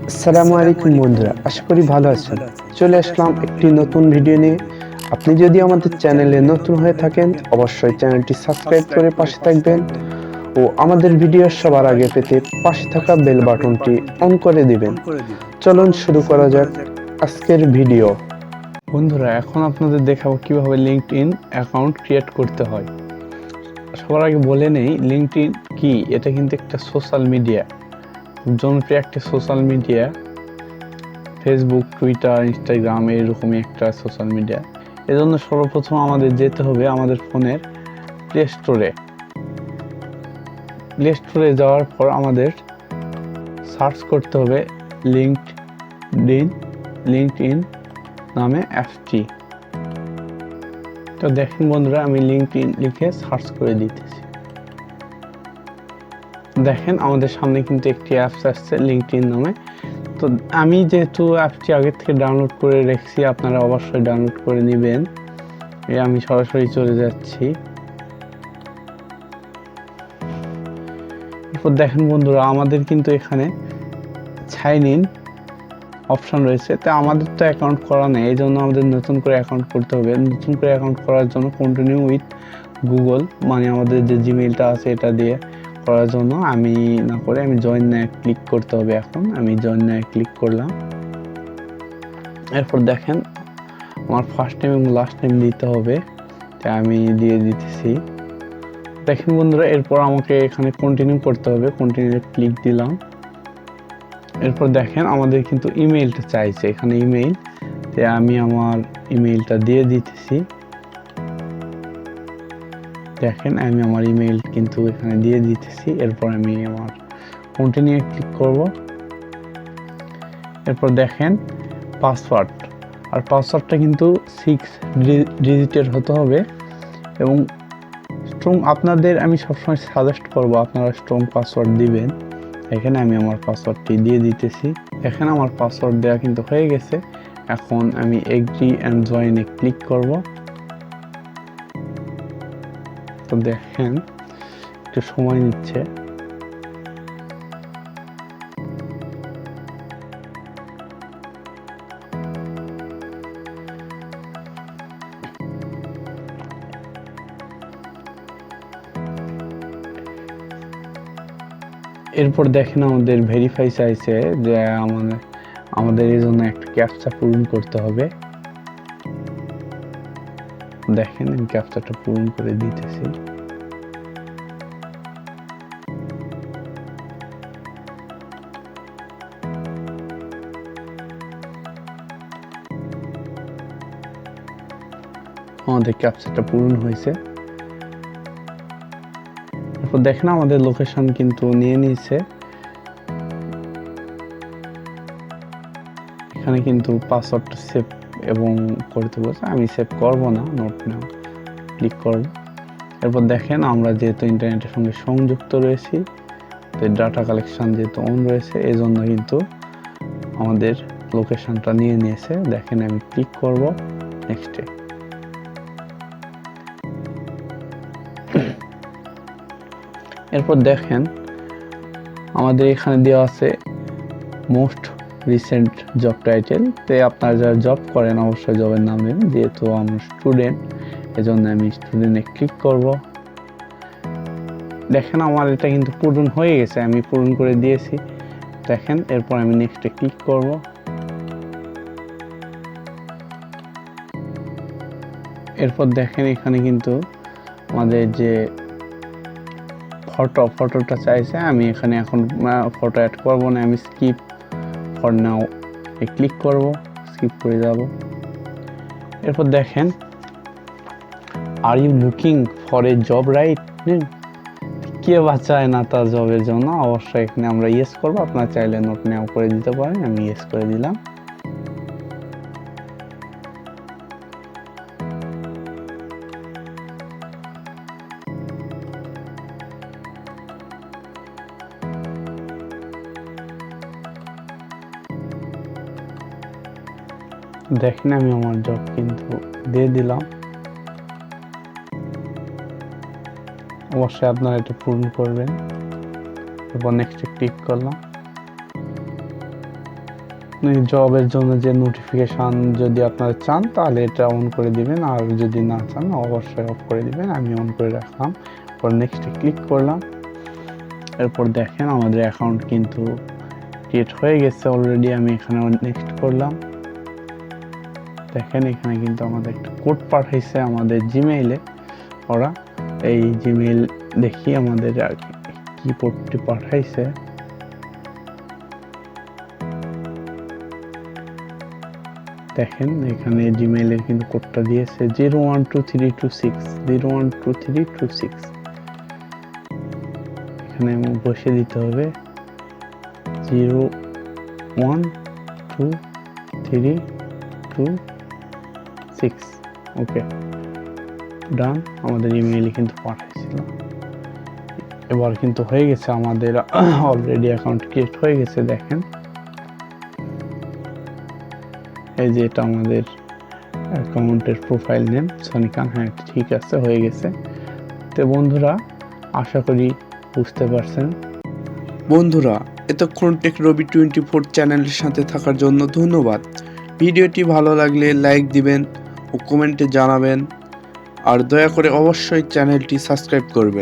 আসসালামু আলাইকুম বন্ধুরা, আশা করি ভালো আছেন। চলে আসলাম একটি নতুন ভিডিও নিয়ে। আপনি যদি আমাদের চ্যানেলে নতুন হয়ে থাকেন, অবশ্যই চ্যানেলটি সাবস্ক্রাইব করে পাশে থাকবেন ও আমাদের ভিডিও সবার আগে পেতে পাশে থাকা বেল বাটনটি অন করে দিবেন। চলুন শুরু করা যাক আজকের ভিডিও। বন্ধুরা, এখন আপনাদের দেখাবো কিভাবে লিঙ্কডইন অ্যাকাউন্ট ক্রিয়েট করতে হয়। সবার আগে বলে নেই লিঙ্কডইন কি। এটা কিন্তু একটা সোশ্যাল মিডিয়া, জনপ্রিয় একটা social media. Facebook, Twitter, Instagram এরকমই একটা সোশ্যাল মিডিয়া। এজন্য সর্বপ্রথম আমাদের যেতে হবে আমাদের ফোনের প্লে স্টোরে। প্লে স্টোরে যাওয়ার পর আমাদের সার্চ করতে হবে লিঙ্কডইন নামে অ্যাপটি। তো দেখেন বন্ধুরা, আমি লিঙ্কডইন লিখে সার্চ করে দিতেছি। দেখেন আমাদের সামনে কিন্তু একটি অ্যাপস আসছে লিঙ্কডইন নামে। তো আমি যেহেতু অ্যাপটি আগের থেকে ডাউনলোড করে রেখেছি, আপনারা অবশ্যই ডাউনলোড করে নেবেন। আমি সরাসরি চলে যাচ্ছি। এরপর দেখেন বন্ধুরা, আমাদের কিন্তু এখানে সাইন ইন অপশন রয়েছে। তো আমাদের তো অ্যাকাউন্ট করা নেই, এই জন্য আমাদের নতুন করে অ্যাকাউন্ট করতে হবে। নতুন করে অ্যাকাউন্ট করার জন্য কন্টিনিউ উইথ গুগল, মানে আমাদের যে জিমেইলটা আছে এটা দিয়ে করার জন্য আমি না করে আমি জয়েন নাও ক্লিক করতে হবে। এখন আমি জয়েন নাও ক্লিক করলাম। এরপর দেখেন আমার ফার্স্ট নেম এবং লাস্ট নেম দিতে হবে, তাই আমি দিয়ে দিতেছি। দেখেন বন্ধুরা, এরপর আমাকে এখানে কন্টিনিউ করতে হবে। কন্টিনিউ ক্লিক দিলাম। এরপর দেখেন আমাদের কিন্তু ইমেইলটা চাইছে, এখানে ইমেইল, তাই আমি আমার ইমেইলটা দিয়ে দিতেছি। দেখেন আমি আমার ইমেইল কিন্তু এখানে দিয়ে দিতেছি। এরপর আমি আমার কন্টিনিউ ক্লিক করব। এরপর দেখেন পাসওয়ার্ড, আর পাসওয়ার্ডটা কিন্তু 6 ডিজিটের হতে হবে এবং স্ট্রং। আপনাদের আমি সবসময় সাজেস্ট করব আপনারা স্ট্রং পাসওয়ার্ড দিবেন। এখানে আমি আমার পাসওয়ার্ডটি দিয়ে দিতেছি। এখানে আমার পাসওয়ার্ড দেওয়া কিন্তু হয়ে গেছে। এখন আমি এগ্রি অ্যান্ড জয়েনে ক্লিক করব। তো দেখেন একটু সময় নিচ্ছে। এরপর দেখেন আমাদের ভেরিফাই চাইছে, যে আমাদের এই জন্য একটা ক্যাপচা পূরণ করতে হবে। দেখেন আমি ক্যাপচাটা পূরণ করে দিতেছি। আমাদের ক্যাপচাটা পূরণ হয়েছে। এরপর দেখেন আমাদের লোকেশন কিন্তু নিয়ে নিয়েছে। এখানে কিন্তু পাসওয়ার্ডটা সেভ এবং করতে বলছে, আমি সেভ করব না, নোট নাও ক্লিক করব। এরপর দেখেন আমরা যেহেতু ইন্টারনেটের সঙ্গে সংযুক্ত রয়েছি, তো ডাটা কালেকশন যেহেতু অন রয়েছে, এই জন্য কিন্তু আমাদের লোকেশনটা নিয়ে নিয়েছে। দেখেন আমি ক্লিক করব নেক্সটে। এরপর দেখেন আমাদের এখানে দেওয়া আছে মোস্ট রিসেন্ট জব টাইটেল। তো আপনারা যারা জব করেন অবশ্যই জবের নাম নেবেন। যেহেতু আমরা স্টুডেন্ট, এজন্য আমি স্টুডেন্টে ক্লিক করব। দেখেন আমার এটা কিন্তু পূরণ হয়ে গেছে, আমি পূরণ করে দিয়েছি। দেখেন এরপর আমি নেক্সটে ক্লিক করব। এরপর দেখেন এখানে কিন্তু আমাদের যে ফটোটা চাইছে, আমি এখানে এখন ফটো অ্যাড করব না, আমি স্কিপ ফর নাও ক্লিক করব, স্কিপ করে যাব। এরপর দেখেন are you looking for a job right, কে বা চায় না তার জবের জন্য। অবশ্যই এখানে আমরা ইয়েস করব। আপনারা চাইলে নোট নাও করে দিতে পারেন, আমি ইয়েস করে দিলাম। দেখেন আমি আমার জব কিন্তু দিয়ে দিলাম। অবশ্যই আপনারা এটা পূরণ করবেন। এরপর নেক্সটে ক্লিক করলাম। জবের জন্য যে নোটিফিকেশান যদি আপনারা চান তাহলে এটা অন করে দিবেন, আর যদি না চান অবশ্যই অফ করে দিবেন। আমি অন করে রাখলাম, পর নেক্সটে ক্লিক করলাম। এরপর দেখেন আমাদের অ্যাকাউন্ট কিন্তু ক্রিয়েট হয়ে গেছে অলরেডি। আমি এখানে নেক্সট করলাম। দেখেন এখানে কিন্তু আমাদের একটা কোড পাঠাইছে আমাদের জিমেইলে। ওরা এই জিমেইল দেখি আমাদের কি কোডটি পাঠাইছে। দেখেন এখানে জিমেইলের কিন্তু কোডটা দিয়েছে 012326 012326। এখানে বসে দিতে হবে 012326। ওকে, ডান। আমাদের ইমেইলে কিন্তু পাঠাইছিল। এবার কিন্তু হয়ে গেছে আমাদের অলরেডি অ্যাকাউন্ট ক্রিয়েট হয়ে গেছে। দেখেন এই যে এটা আমাদের অ্যাকাউন্টের প্রোফাইল নেম সনি খান। হ্যাঁ ঠিক আছে, হয়ে গেছে। তো বন্ধুরা আশা করি বুঝতে পারছেন। বন্ধুরা এতক্ষণ টেক রবি 24 চ্যানেলের সাথে থাকার জন্য ধন্যবাদ। ভিডিওটি ভালো লাগলে লাইক দিবেন ও কমেন্টে জানাবেন, আর দয়া করে অবশ্যই চ্যানেলটি সাবস্ক্রাইব করবেন।